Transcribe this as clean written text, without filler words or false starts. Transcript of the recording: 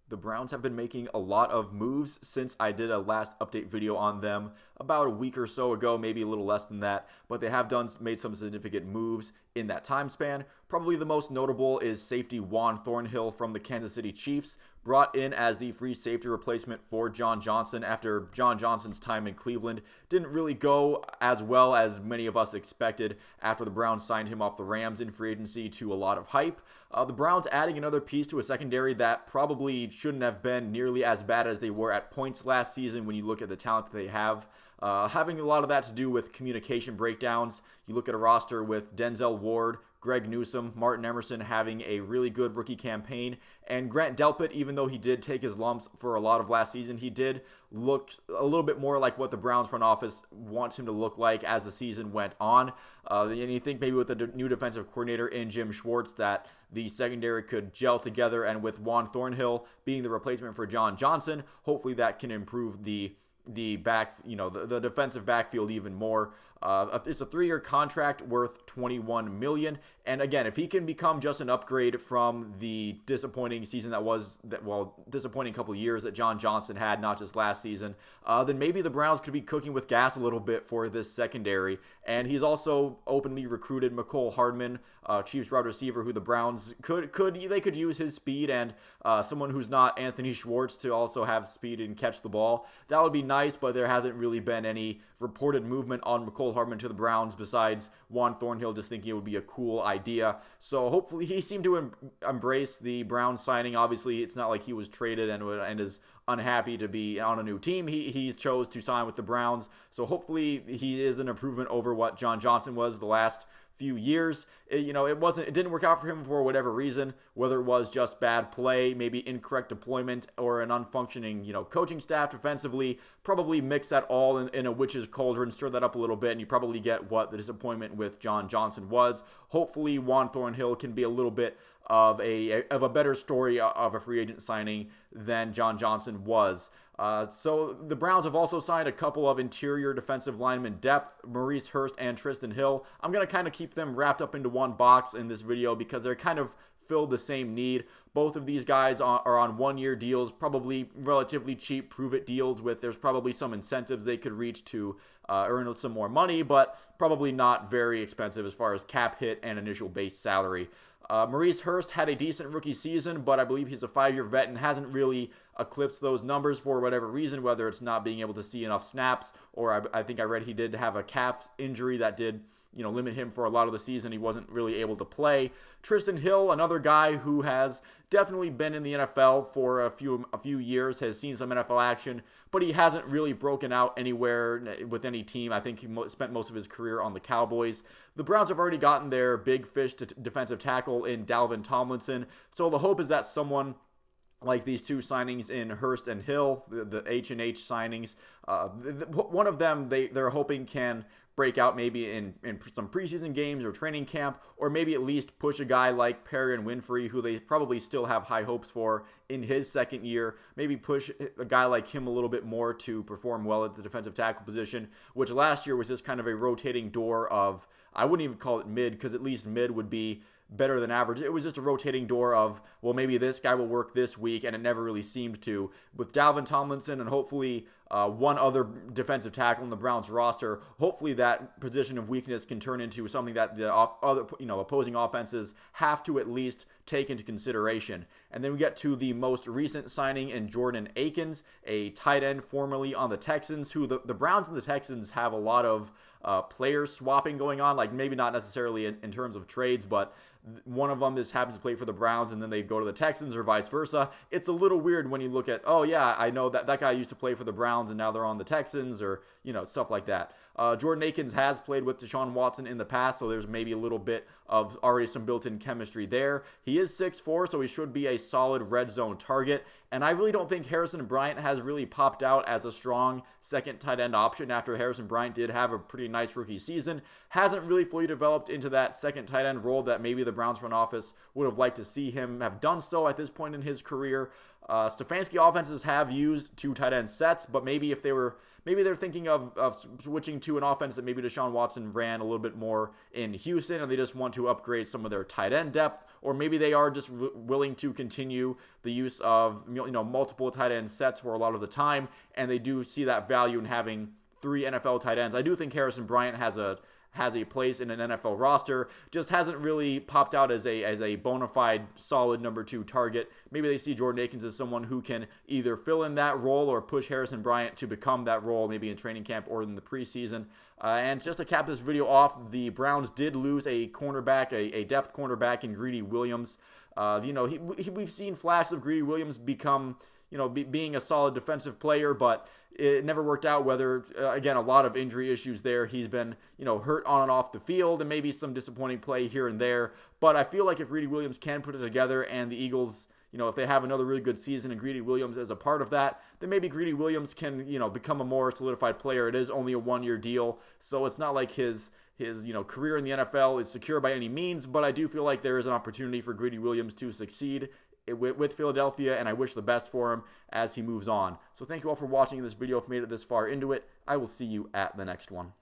The Browns have been making a lot of moves since I did a last update video on them about a week or so ago, maybe a little less than that, but they have made some significant moves in that time span. Probably the most notable is safety Juan Thornhill from the Kansas City Chiefs, brought in as the free safety replacement for John Johnson after John Johnson's time in Cleveland didn't really go as well as many of us expected after the Browns signed him off the Rams in free agency to a lot of hype. The Browns adding another piece to a secondary that probably shouldn't have been nearly as bad as they were at points last season when you look at the talent that they have. Having a lot of that to do with communication breakdowns. You look at a roster with Denzel Ward, Greg Newsome, Martin Emerson having a really good rookie campaign, and Grant Delpit, even though he did take his lumps for a lot of last season, he did look a little bit more like what the Browns front office wants him to look like as the season went on. And you think maybe with the new defensive coordinator in Jim Schwartz that the secondary could gel together, and with Juan Thornhill being the replacement for John Johnson, hopefully that can improve the defensive backfield even more. It's a 3-year contract worth $21 million. And again, if he can become just an upgrade from the disappointing season disappointing couple of years that John Johnson had, not just last season, then maybe the Browns could be cooking with gas a little bit for this secondary. And he's also openly recruited Mecole Hardman, Chiefs wide receiver, who the Browns could use his speed and someone who's not Anthony Schwartz to also have speed and catch the ball. That would be nice, but there hasn't really been any reported movement on Mecole Hardman to the Browns besides Juan Thornhill just thinking it would be a cool idea. So hopefully he seemed to embrace the Browns signing. Obviously, it's not like he was traded and is unhappy to be on a new team. He chose to sign with the Browns. So hopefully he is an improvement over what John Johnson was the last few years. It didn't work out for him for whatever reason, whether it was just bad play, maybe incorrect deployment, or an unfunctioning, coaching staff defensively. Probably mix that all in a witch's cauldron, stir that up a little bit, and you probably get what the disappointment with John Johnson was. Hopefully Juan Thornhill can be a little bit of a better story of a free agent signing than John Johnson was. So the Browns have also signed a couple of interior defensive linemen depth, Maurice, Hurst, and Trysten Hill. I'm going to kind of keep them wrapped up into one box in this video because they're kind of filled the same need. Both of these guys are on one-year deals, probably relatively cheap prove-it deals there's probably some incentives they could reach to earn some more money, but probably not very expensive as far as cap hit and initial base salary. Maurice Hurst had a decent rookie season, but I believe he's a 5-year vet and hasn't really eclipsed those numbers for whatever reason, whether it's not being able to see enough snaps, or I think I read he did have a calf injury that did limit him for a lot of the season. He wasn't really able to play. Trysten Hill, another guy who has definitely been in the NFL for a few years, has seen some NFL action, but he hasn't really broken out anywhere with any team. I think he spent most of his career on the Cowboys. The Browns have already gotten their big fish to defensive tackle in Dalvin Tomlinson, so the hope is that someone like these two signings in Hurst and Hill, the H&H signings, one of them they're hoping can break out maybe in some preseason games or training camp, or maybe at least push a guy like Perrion Winfrey, who they probably still have high hopes for in his second year, maybe push a guy like him a little bit more to perform well at the defensive tackle position, which last year was just kind of a rotating door of, I wouldn't even call it mid, because at least mid would be better than average. It was just a rotating door of, well, maybe this guy will work this week, and it never really seemed to. With Dalvin Tomlinson and hopefully one other defensive tackle in the Browns roster, hopefully that position of weakness can turn into something that the opposing offenses have to at least take into consideration. And then we get to the most recent signing in Jordan Akins, a tight end formerly on the Texans, who the Browns and the Texans have a lot of players swapping going on, like maybe not necessarily in terms of trades, but one of them just happens to play for the Browns and then they go to the Texans or vice versa. It's a little weird when you look at, oh yeah, I know that guy used to play for the Browns and now they're on the Texans, or stuff like that. Jordan Akins has played with Deshaun Watson in the past, so there's maybe a little bit of already some built-in chemistry there. He is 6'4", so he should be a solid red zone target, and I really don't think Harrison Bryant has really popped out as a strong second tight end option after Harrison Bryant did have a pretty nice rookie season. Hasn't really fully developed into that second tight end role that maybe the Browns front office would have liked to see him have done so at this point in his career. Stefanski offenses have used two tight end sets, but maybe if they're thinking of switching to an offense that maybe Deshaun Watson ran a little bit more in Houston, and they just want to upgrade some of their tight end depth, or maybe they are just willing to continue the use of multiple tight end sets for a lot of the time, and they do see that value in having 3 NFL tight ends. I do think Harrison Bryant has a place in an NFL roster, just hasn't really popped out as a bona fide solid number 2 target. Maybe they see Jordan Akins as someone who can either fill in that role or push Harrison Bryant to become that role, maybe in training camp or in the preseason. And just to cap this video off, the Browns did lose a cornerback, a depth cornerback in Greedy Williams. We've seen flashes of Greedy Williams become, being a solid defensive player, but it never worked out. Whether, again, a lot of injury issues there. He's been, hurt on and off the field, and maybe some disappointing play here and there. But I feel like if Greedy Williams can put it together, and the Eagles, if they have another really good season and Greedy Williams is a part of that, then maybe Greedy Williams can, become a more solidified player. It is only a 1-year deal, so it's not like his career in the NFL is secure by any means, but I do feel like there is an opportunity for Greedy Williams to succeed with Philadelphia, and I wish the best for him as he moves on. So thank you all for watching this video. If you made it this far into it, I will see you at the next one.